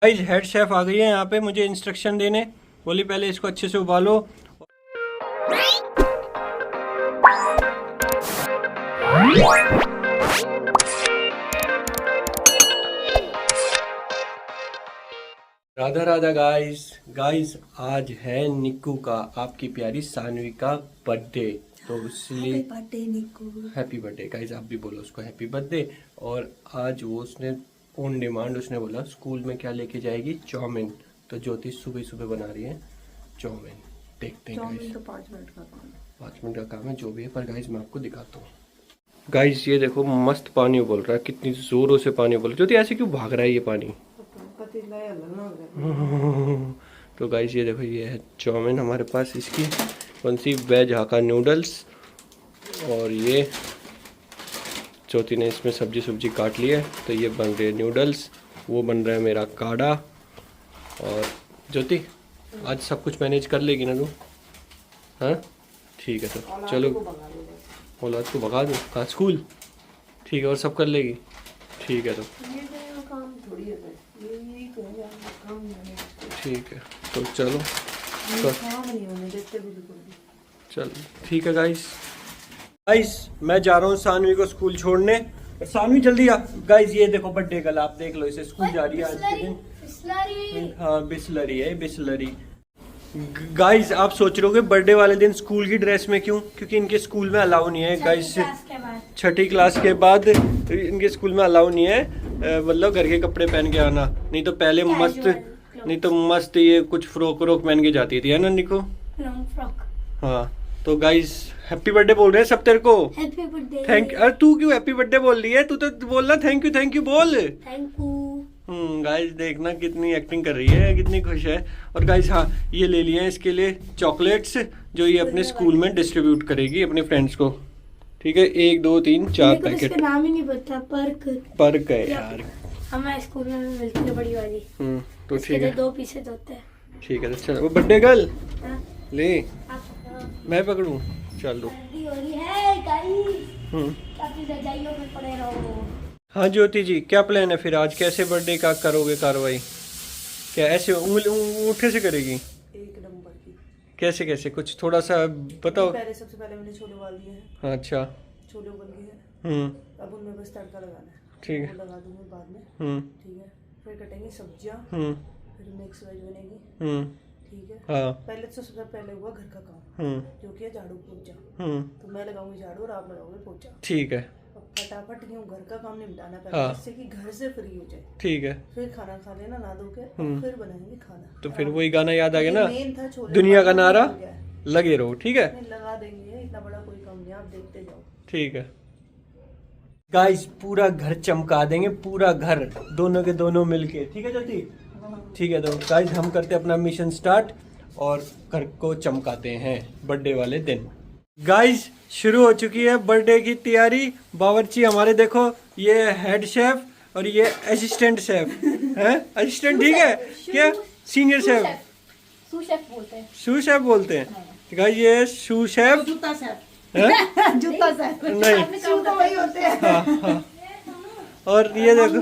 Guys head chef आ गई है यहाँ पे मुझे इंस्ट्रक्शन देने। बोली पहले इसको अच्छे से उबालो। राधा राधा गाइस आज है निक्कू का, आपकी प्यारी सानवी का बर्थडे, तो इसलिए हैप्पी बर्थडे गाइस। आप भी बोलो उसको हैप्पी बर्थडे। और आज वो उसने ऑन डिमांड उसने बोला स्कूल में क्या लेके जाएगी, चाउमीन। तो ज्योति सुबह सुबह बना रही है चाउमीन। देखते हैं गाइस, तो 5 मिनट का काम है। 5 मिनट का काम है जो भी है, पर गाइस मैं आपको दिखाता हूँ। गाइस ये देखो मस्त पानी उबल रहा है, कितनी जोरों से पानी उबल रहा है। ज्योति ऐसे क्यों भाग रहा है ये पानी? तो गाइस ये देखो ये है चाउमीन हमारे पास, इसकी कौन सी वेज हाका नूडल्स। और ये ज्योति ने इसमें सब्जी काट ली है, तो ये बन रहे नूडल्स, वो बन रहा है मेरा काढ़ा। और ज्योति आज सब कुछ मैनेज कर लेगी ना तू? हाँ ठीक है, तो चलो औलाद को भगा दूँ कहाँ स्कूल? ठीक है, और सब कर लेगी? ठीक है, तो ठीक है, तो चलो चल ठीक है गाइस मैं जा रहा हूँ सानवी को स्कूल छोड़ने। सानवी जल्दी आ। गाइस ये देखो बर्थडे गर्ल, आप देख लो इसे, स्कूल जा रही है आज के दिन। हाँ बिस्लरी है, बिस्लरी। गाइस आप सोच रहे हो बर्थडे वाले दिन स्कूल की ड्रेस में क्यों? क्योंकि इनके स्कूल में अलाउ नहीं है गाइस, 6ठी क्लास के बाद इनके स्कूल में अलाउ नहीं है, मतलब घर के कपड़े पहन के आना। नहीं तो पहले मस्त ये कुछ फ्रॉक पहन के जाती थी, है ना निको? हाँ तो गाइस हैप्पी बर्थडे बोल रहे हैं सब तेरे को। Happy birthday. थैंक। अरे तू क्यों हैप्पी बर्थडे बोल रही है? तू तो बोलना थैंक यू बोल। Thank you. गाइस देखना कितनी एक्टिंग कर रही है, कितनी खुश है। और गाइस हाँ ये ले लिए हैं इसके लिए चॉकलेट्स, जो ये अपने स्कूल में डिस्ट्रीब्यूट करेगी अपने फ्रेंड्स को। ठीक है, 1 2 3 4 पैकेट। इसका नाम ही नहीं पता। पर्क है यार। हमें स्कूल में मिलती है बड़ी वाली। तो ठीक है, 2 पीसेज होते हैं। ठीक है, तो चलो। वो बर्थडे गर्ल ले, आप मैं पकड़ूं? चल दो। सर्दी हो रही है गाइस, काफी रजाइयों में पड़े रहो। हाँ ज्योति जी क्या प्लान है फिर आज? कैसे बर्थडे का करोगे कार्रवाई? क्या ऐसे उंगूठे से करेगी? 1 नंबर की। कैसे कुछ थोड़ा सा बताओ। सबसे पहले मैंने छोले उबाल दिए हैं। अच्छा। छोले उबल गए हैं। अब उनमें बस तड़का लगाना है। ठीक है, वो लगा दूंगी बाद में। ठीक है, फिर कटेंगे सब्जियां। फिर मिक्स वेज बनेगी। ठीक है। हाँ। पहले तो सबसे पहले हुआ घर का काम, जो कि है झाड़ू पोछा। तो मैं लगाऊंगी झाड़ू और आप लगाओगे पोछा। ठीक है। फटाफट क्यों घर का काम निपटाना पहले, जिससे कि घर से फ्री हो जाए। ठीक है। फिर खाना खा लेना ना धो के, फिर बनाएंगे खाना। तो फिर वही गाना याद आ गया ना, मेन था छोले दुनिया का नारा, लगे रहो। ठीक है, लगा देंगे, इतना बड़ा कोई काम नहीं, आप देखते जाओ। ठीक है गाइस, पूरा घर चमका देंगे, पूरा घर, दोनों के दोनों मिलके। ठीक है ज्योति? ठीक है, तो गाइस हम करते अपना मिशन स्टार्ट और घर को चमकाते हैं बर्थडे वाले दिन। गाइस शुरू हो चुकी है बर्थडे की तैयारी। बावर्ची हमारे देखो, ये हेड शेफ और ये असिस्टेंट शेफ है। असिस्टेंट ठीक है, क्या सीनियर शेफ? सू शेफ बोलते हैं। गाइस ये सू शेफ, जूता शेफ जूता शेफ नहीं, शू तो वही होते हैं। हाँ। और ये देखो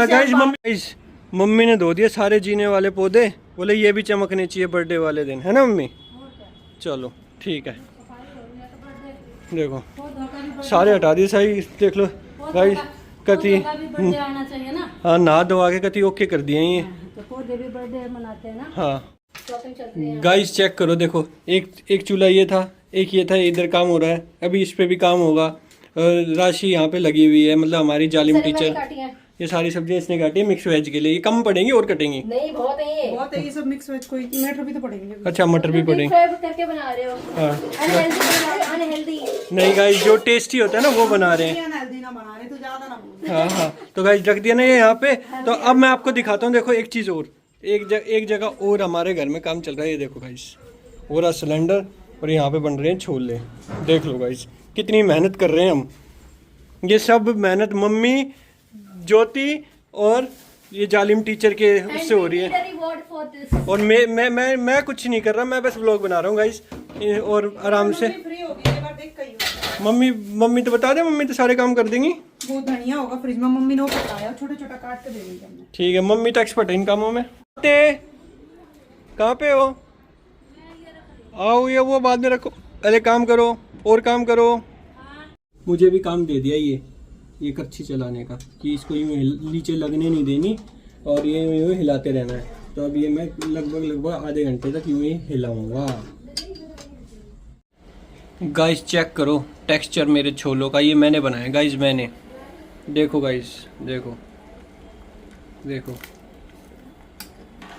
गाइस मम्मी ने धो दिए सारे जीने वाले पौधे, बोले ये भी चमकने चाहिए बर्थडे वाले दिन, है ना मम्मी? चलो ठीक है, देखो सारे हटा दिए सही। देख लो गाइस कति, हाँ नहा धोवा के कति ओके कर दिए ये। बर्थडे मनाते हैं ना। हाँ गाइस चेक करो, देखो एक चूल्हा ये था, एक ये था, इधर काम हो रहा है, अभी इस पे भी काम होगा। राशि यहाँ पे लगी हुई है, मतलब हमारी जालिम टीचर। ये सारी सब्जियां इसने काटी है मिक्स वेज के लिए। ये कम पड़ेंगी और कटेंगी? नहीं बहुत है ये सब मिक्स वेज। कोई मटर भी तो पड़ेंगे। अच्छा मटर भी पड़ेंगे, करके बना रहे हो। हाँ अनहेल्दी नहीं गाइस, जो टेस्टी होता है ना वो बना रहे हैं। हाँ तो गाइस रख दिया ना ये यहाँ पे। तो अब मैं आपको दिखाता हूँ, देखो एक चीज और, एक जगह और हमारे घर में काम चल रहा है। ये देखो गाइस, हो रहा सिलेंडर और यहाँ पे बन रहे हैं छोले। देख लो गाइस कितनी मेहनत कर रहे हैं हम। ये सब मेहनत मम्मी, ज्योति और ये जालिम टीचर के उससे हो रही है। और मैं कुछ नहीं कर रहा, मैं बस व्लॉग बना रहा हूँ गाइस। और आराम से मम्मी तो बता दे, मम्मी तो सारे काम कर देंगी। वो धनिया होगा फ्रिज में, मम्मी ने वो पकाया, छोटा छोटा काट के दे देंगे हमने। ठीक है, मम्मी तो एक्सपर्ट है इन कामों में। कहाँ पे हो? आओ, ये वो बाद में रखो, पहले काम करो और काम करो। मुझे भी काम दे दिया ये कच्ची चलाने का, कि इसको यूँ नीचे लगने नहीं देनी और ये यूँ हिलाते रहना है। तो अब ये मैं लगभग आधे घंटे तक यूँ ही हिलाऊंगा। गाइस चेक करो टेक्सचर मेरे छोलों का, ये मैंने बनाया गाइस, मैंने। देखो गाइस, देखो देखो,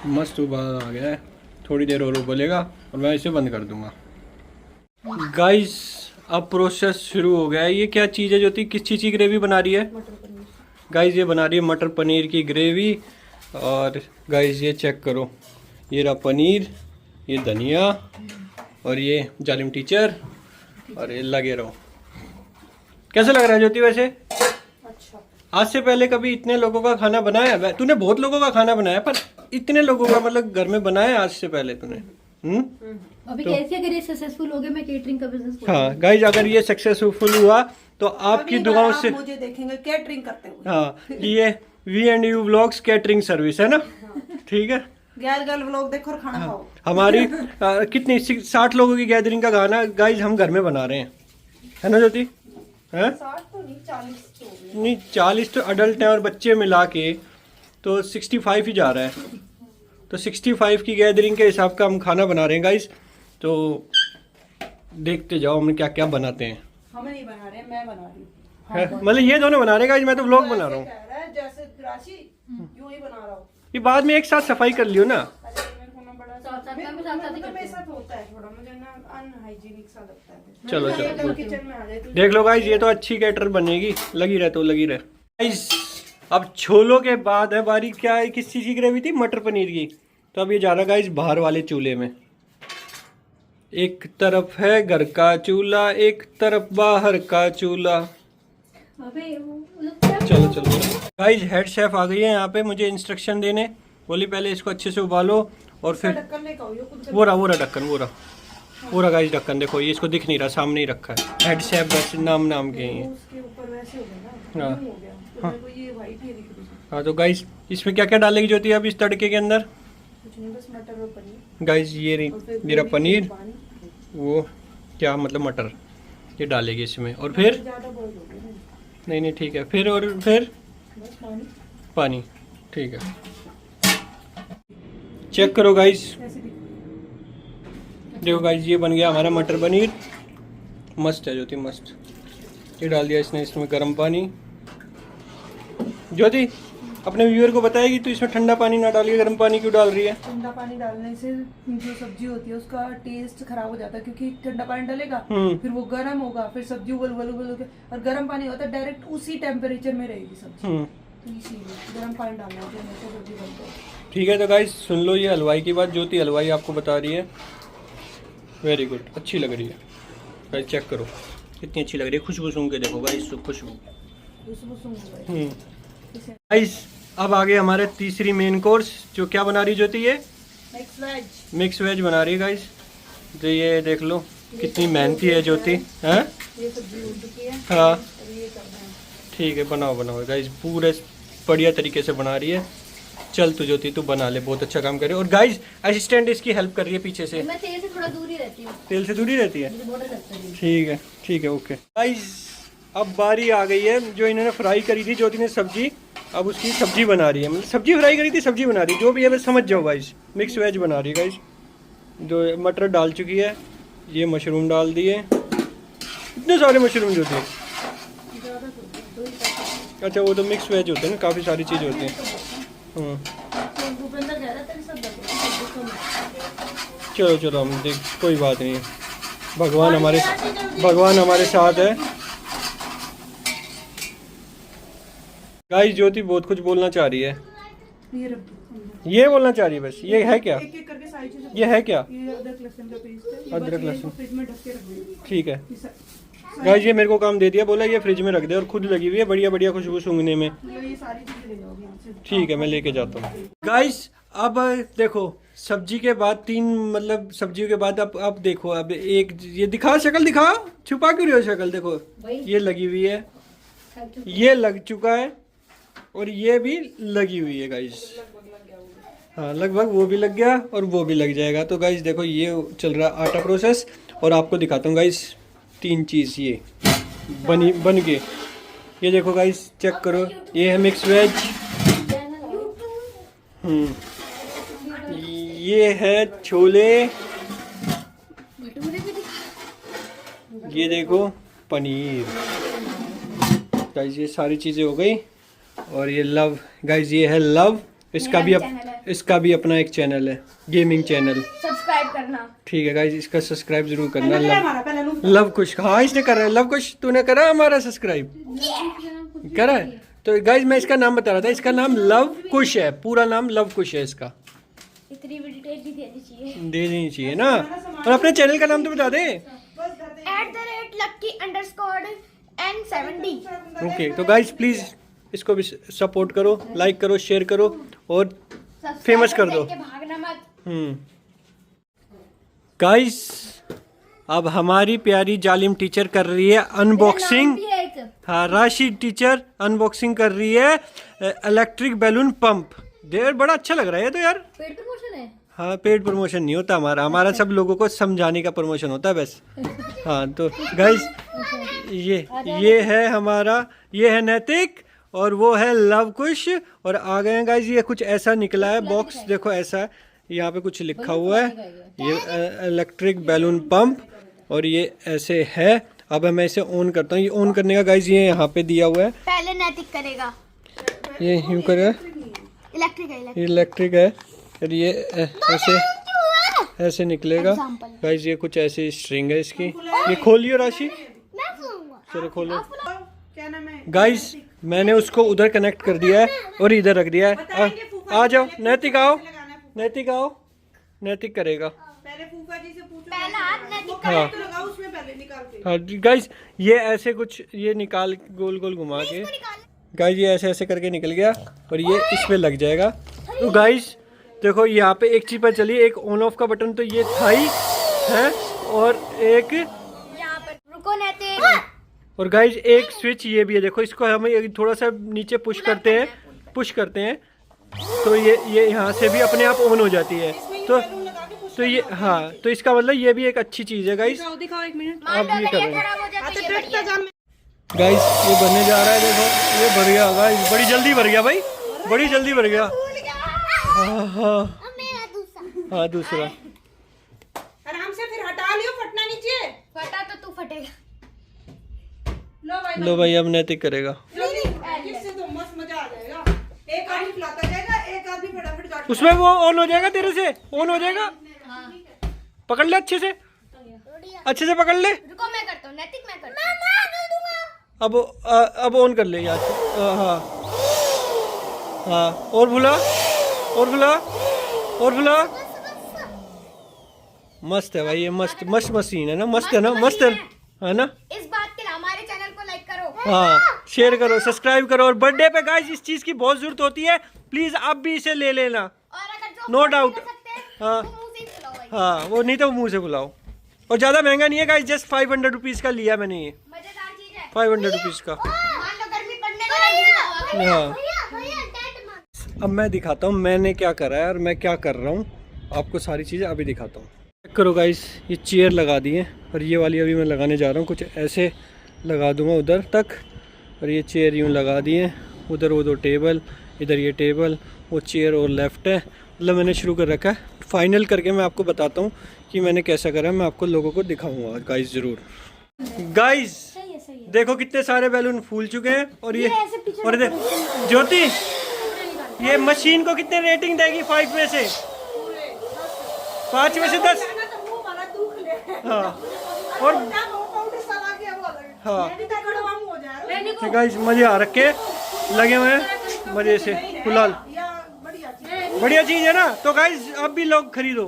मस्त उबाल आ गया है। थोड़ी देर और उबलेगा और मैं इसे बंद कर दूंगा। गाइस अब प्रोसेस शुरू हो गया है। ये क्या चीज़ है ज्योति, किस चीज़ की ग्रेवी बना रही है? गाइस ये बना रही है मटर पनीर की ग्रेवी। और गाइस ये चेक करो, ये रहा पनीर, ये धनिया और ये जालिम टीचर, और ये लगे रहो। कैसा लग रहा है ज्योति वैसे? अच्छा। आज से पहले कभी इतने लोगों का खाना बनाया है? तूने बहुत लोगों का खाना बनाया, पर इतने लोगों का मतलब घर में बनाया आज से पहले तूने? अभी कैसे अगर ये सक्सेसफुल हो गए, मैं केटरिंग का बिजनेस। हाँ गाइज, अगर ये सक्सेसफुल हुआ तो आपकी दुआओं से मुझे देखेंगे कैटरिंग करते हुए। हाँ, ये V&U व्लॉग्स कैटरिंग सर्विस है ना। ठीक है, गैर व्लॉग देखो और खाना खाओ। हमारी कितनी 60 लोगों की गैदरिंग का खाना गाइज हम घर में बना रहे हैं, है ना ज्योति? हैं? 60 तो नहीं, 40 तो हो गए। नहीं 40 तो अडल्ट हैं और बच्चे मिला के तो 65 ही जा रहा है। तो 65 की गैदरिंग के हिसाब का हम खाना बना रहे हैं गाइज। तो देखते जाओ हम क्या क्या बनाते हैं। हमें नहीं बना रहे, मैं बना रही हूँ। मतलब ये दोनों बना रहे हैं गाइज, मैं तो व्लॉग बना रहा हूँ। कह रहा है जैसे राशि यूं ही बना रहा हूँ। ये बाद में एक साथ सफाई कर लियो ना। अरे मेरे को ना बड़ा मेरे साथ होता है थोड़ा, मुझे ना अनहाइजीनिक सा लगता है। चलो मैं चलो एकदम किचन में आ जाए तो देख लो गाइज, ये तो अच्छी कैटर बनेगी, लगी रहे तो लगी रहे। गाइज अब छोलों के बाद है बारी, क्या है, किस चीज़ की ग्रेवी थी? मटर पनीर की। तो अब ये जा रहा गाइज बाहर वाले चूल्हे में। एक तरफ है घर का चूल्हा, एक तरफ बाहर का चूल्हा। चलो चलो गाइज, हेड शेफ आ गई है यहाँ पे मुझे इंस्ट्रक्शन देने। बोली पहले इसको अच्छे से उबालो और फिर ढक्कन लेकर आओ, ये खुद से वो रहा ढक्कन, वो रहा गाइज ढक्कन। देखो ये इसको दिख नहीं रहा, सामने ही रखा है। हेड शेफ वैसे नाम के हैं ये। उसके ऊपर वैसे हो गया ना, हाँ। यूं हो गया तो मेरे को ये वाइट ही दिख रही है। हाँ तो गाइज इसमें क्या क्या डालेगी ज्योति अब इस तड़के के अंदर? कुछ नहीं, बस मटर और पनीर। गाइज ये और फिर मेरा पनीर, पानी, वो क्या मतलब मटर, ये डालेगी इसमें। और फिर ज्यादा बॉईल हो गया ना। नहीं ठीक है, फिर और फिर बस पानी पानी। ठीक है, चेक करो गाइज, ऐसे दिख देखो गाइज ये बन गया हमारा मटर पनीर। मस्त है ज्योति, मस्त। ये डाल दिया इसने इसमें गर्म पानी। ज्योति अपने व्यूअर को बताएगी तो इसमें ठंडा पानी ना डालिए, गर्म पानी क्यों डाल रही है? ठंडा पानी डालने से जो सब्जी होती है उसका टेस्ट खराब हो जाता है, क्योंकि ठंडा पानी डालेगा फिर वो गर्म होगा, फिर सब्जी उबल उबल उबल के, और गर्म पानी होता है डायरेक्ट उसी टेम्परेचर में रहेगी सब्जी। तो इसीलिए गर्म पानी डालना चाहिए, नहीं तो सब्जी बनती है। ठीक है, तो गाइज सुन लो ये हलवाई की बात। ज्योति हलवाई आपको बता रही है। वेरी गुड, अच्छी लग रही है गाइज। चेक करो कितनी अच्छी लग रही है, खुशबू सूंघ के देखो गाइज, खुशबू। गाइज अब आगे हमारे तीसरी मेन कोर्स, जो क्या बना रही ज्योति? ये मिक्स वेज बना रही है गाइज। तो ये देख लो कितनी मेहनती है ज्योति, हैं? ये सब्जी उड़ चुकी है, हाँ अब ये करना है। ठीक है, बनाओ बनाओ गाइज, पूरे बढ़िया तरीके से बना रही है। चल तू ज्योति तू बना ले, बहुत अच्छा काम कर रही है। और गाइज असिस्टेंट इसकी हेल्प कर रही है पीछे से। मैं तेल से थोड़ा दूर ही रहती हूँ, तेल से दूरी रहती है। मुझे बहुत डर लगता है। ठीक है ओके। गाइज अब बारी आ गई है, जो इन्होंने फ्राई करी थी ज्योति ने सब्जी, अब उसकी सब्जी बना रही है। मतलब सब्जी फ्राई करी थी, सब्जी बना रही है, जो भी है बस समझ जाओ गाइज। मिक्स वेज बना रही है गाइज। जो मटर डाल चुकी है, ये मशरूम डाल दिए, इतने सारे मशरूम जो थे। अच्छा वो तो मिक्स वेज होते हैं ना, काफ़ी सारी चीज़ होती हैं। भूपेंद्र कह रहा था कि सब देखो। चलो चलो हम देख, कोई बात नहीं है, भगवान हमारे साथ है। गाइस ज्योति बहुत कुछ बोलना चाह रही है, ये बोलना चाह रही है बस। ये है क्या? एक एक करके सारी चीजें। ये है क्या? ये अदरक लहसुन का पेस्ट है, ये अदरक बस ये लहसुन। इसको फ्रिज में ढक के रख देंगे। ठीक है ये गाइस, ये मेरे को काम दे दिया, बोला ये फ्रिज में रख दे, और खुद लगी हुई है बढ़िया बढ़िया खुशबू सूंघने में। ये सारी चीजें ले जाओगे यहाँ से। ठीक है मैं लेके जाता हूँ। गाइस अब देखो सब्जी के बाद मतलब सब्जियों के बाद अब देखो, अब एक ये दिखा, शक्ल दिखा, छुपा क्यों रहे हो शक्ल? देखो ये लगी हुई है, ये लग चुका है और ये भी लगी हुई है गाइस। हाँ लगभग वो भी लग गया और वो भी लग जाएगा। तो गाइस देखो ये चल रहा है आटा प्रोसेस और आपको दिखाता हूँ गाइस 3 चीज़ ये बन के। ये देखो गाइस चेक करो, ये है मिक्स वेज, ये है छोले, ये देखो पनीर। गाइस ये सारी चीज़ें हो गई। और ये लव गाइस, ये है लव, इसका भी अपना एक चैनल है, गेमिंग चैनल, सब्सक्राइब करना। ठीक है गाइस, इसका सब्सक्राइब जरूर करना। लव कुश, हाँ इसने करा है। लव कुश तूने करा हमारा सब्सक्राइब करा है। तो गाइस मैं इसका नाम बता रहा था, इसका नाम लव कुश है, पूरा नाम लव कुश है इसका। इतनी भी डिटेल भी देनी चाहिए, दे देनी चाहिए ना। और अपने चैनल का नाम तो बता दे। @lucky_n70। ओके तो गाइस प्लीज इसको भी सपोर्ट करो, लाइक करो, शेयर करो और फेमस कर दो। भागना मत। गाइस अब हमारी प्यारी जालिम टीचर कर रही है अनबॉक्सिंग। हाँ राशि टीचर अनबॉक्सिंग कर रही है इलेक्ट्रिक बैलून पंप। देर बड़ा अच्छा लग रहा है ये तो यार। पेड प्रमोशन है। हाँ पेड प्रमोशन नहीं होता हमारा सब लोगों को समझाने का प्रमोशन होता है बस। हाँ तो गाइस ये है हमारा, ये है नैतिक और वो है लव कुश। और आ गए हैं गाइस, ये कुछ ऐसा निकला है बॉक्स, देखो ऐसा है, यहाँ पे कुछ लिखा हुआ है, ये इलेक्ट्रिक बैलून पंप और ये ऐसे है। अब मैं इसे ऑन करता हूँ। ये ऑन करने का गाइस ये यहाँ पे दिया हुआ है, पहले नैतिक करेगा, ये यूँ करेगा, इलेक्ट्रिक है। और ये ऐसे निकलेगा गाइस। ये कुछ ऐसी स्ट्रिंग है इसकी, ये खोलियो राशि, चलो खोलो। गाइस मैंने उसको उधर कनेक्ट कर दिया है और इधर रख दिया है। आ जाओ नैतिक, आओ नैतिक, आओ नैतिक करेगा। हाँ हाँ गाइस ये ऐसे कुछ ये निकाल गोल गोल घुमा के गाइस, ये ऐसे ऐसे करके निकल गया और ये इस पे लग जाएगा। तो गाइस देखो यहाँ पे एक चीज पर चली, एक ऑन ऑफ का बटन तो ये था ही है और एक यहाँ पर रुको नैतिक, और गाइस एक स्विच ये भी है। देखो इसको हम थोड़ा सा नीचे पुश करते हैं तो ये यहाँ से भी अपने आप ऑन हो जाती है। तो ये हाँ, तो इसका मतलब ये भी एक अच्छी चीज है गाइस। दिखाओ 1 मिनट। आप ये कर रहे हैं गाइस, ये बनने जा रहा है। देखो ये भर गया गाइस, बड़ी जल्दी भर गया भाई, बड़ी जल्दी भर गया। हाँ दूसरा आराम से फिर हटा लियो, फटना नहीं चाहिए। फटा तो तू फटेगा। लो भाई अब नैतिक करेगा। इससे तो मस्त मजा आ जाएगा। एक आदमी फुलाता जाएगा, एक आदमी फटाफट काट। उसमें वो ऑन हो जाएगा, तेरे से ऑन हो जाएगा। पकड़ ले अच्छे से पकड़ ले। रुको मैं करता हूँ, नैतिक मैं करता हूँ। अब ऑन कर ले यार। हाँ हाँ और भुला। मस्त है भाई ये, मस्त मशीन है ना, मस्त है ना, मस्त है ना। इस बात के लिए हमारे चैनल को लाइक करो, हाँ शेयर करो, सब्सक्राइब करो। और बर्थडे पे गाइस इस चीज की बहुत जरूरत होती है, प्लीज आप भी इसे ले लेना। और अगर जो नो डाउट। हाँ तो मुंह से ही खिलाओ भाई। हाँ वो नहीं तो मुंह से बुलाओ। और ज्यादा महंगा नहीं है गाइस, जस्ट 500 रुपीज का लिया मैंने ये, मजेदार चीज है। 500 रुपीज का। मान लो गर्मी पड़ने लगी। हाँ अब मैं दिखाता हूँ मैंने क्या करा है और मैं क्या कर रहा हूँ, आपको सारी चीज़ें अभी दिखाता हूँ। चेक करो गाइस, ये चेयर लगा दी है और ये वाली अभी मैं लगाने जा रहा हूँ। कुछ ऐसे लगा दूँगा उधर तक और ये चेयर यूँ लगा दी है। उधर वो 2 टेबल, इधर ये टेबल, वो चेयर और लेफ्ट है। मतलब मैंने शुरू कर रखा है। फाइनल करके मैं आपको बताता हूँ कि मैंने कैसा करा है, मैं आपको लोगों को दिखाऊँगा गाइस ज़रूर। गाइस देखो कितने सारे बैलून फूल चुके हैं। और ये और ज्योति ये मशीन को कितने रेटिंग देगी 5 में से? 5 में से 10। हाँ और हाँ तो गाइस मजे आ रखे लगे हुए हैं मजे से फिलहाल। बढ़िया चीज है ना। तो गाइस अब भी लोग खरीदो।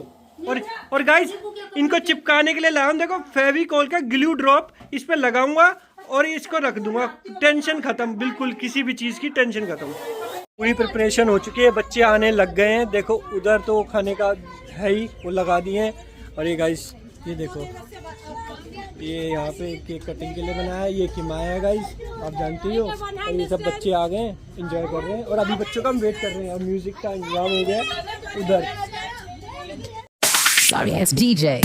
और गाइस इनको चिपकाने के लिए लाया हूं, देखो फेविकॉल का ग्लू ड्रॉप इस पे लगाऊंगा और इसको रख दूंगा। टेंशन खत्म, बिल्कुल किसी भी चीज की टेंशन खत्म। पूरी प्रिपरेशन हो चुकी है, बच्चे आने लग गए हैं। देखो उधर तो खाने का है ही, वो लगा दिए हैं। और ये गाइस ये देखो ये यहाँ पे केक कटिंग के लिए बनाया है। ये किमाया है गाइस, आप जानते ही हो। और ये सब बच्चे आ गए हैं, इंजॉय कर रहे हैं। और अभी बच्चों का हम वेट कर रहे हैं और म्यूजिक का इंतजाम हो गया है उधर। Sorry, it's DJ.